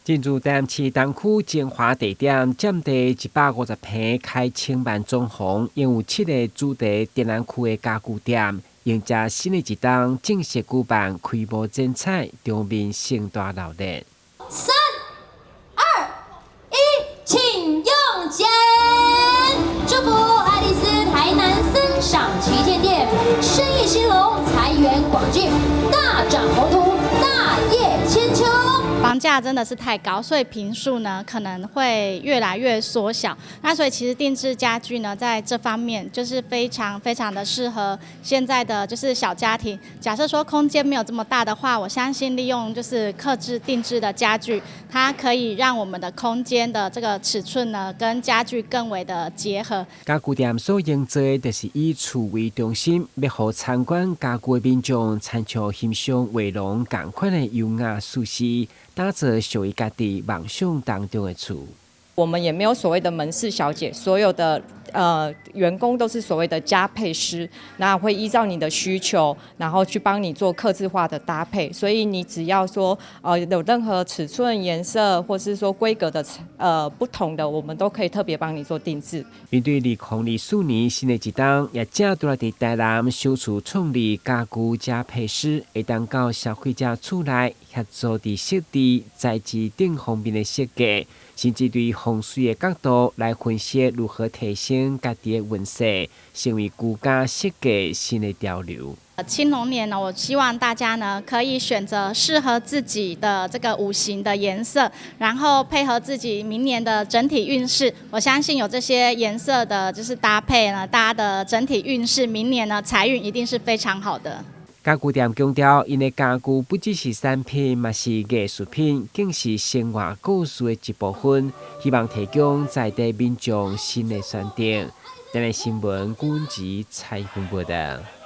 进驻台南市东区精华地点，占地150平，开1000万总红，拥有7个主题展览区的家具店，迎接新的一冬，正式举办开幕剪彩，场面盛大热烈。3、2、1，请用剪！祝福爱丽丝台南森赏旗舰店生意兴隆，财源广进，大展宏图，大业千秋。房价真的是太高，所以坪数呢可能会越来越缩小。那所以其实定制家具呢，在这方面就是非常的适合现在的就是小家庭。假设说空间没有这么大的话，我相信利用就是客制定制的家具，它可以让我们的空间的这个尺寸呢跟家具更为的结合。家具店所营造的就是以厝为中心，要让参观家具的民众参照欣赏画廊同款的优雅舒适。打造属于家己梦想当中的厝。我们也没有所谓的门市小姐，所有的员工都是所谓的家配师，那会依照你的需求，然后去帮你做客制化的搭配。所以你只要说有任何尺寸、颜色，或是说规格的不同的，我们都可以特别帮你做定制。面对2024年新的一冬，也正在台南首次创立家具家配师，会当到消费者厝内协助伫设计材质等方面的设计。甚至对风水的角度来分析如何提升家己的运势，成为居家设计新的潮流。青龙年呢，我希望大家呢可以选择适合自己的这个五行的颜色，然后配合自己明年的整体运势。我相信有这些颜色的就是搭配呢，大家的整体运势，明年呢财运一定是非常好的。家具店强调，因的家具不只是产品，嘛是艺术品，更是生活故事的一部分。希望提供在地民众新的选择。台南新闻阮吉采访报道。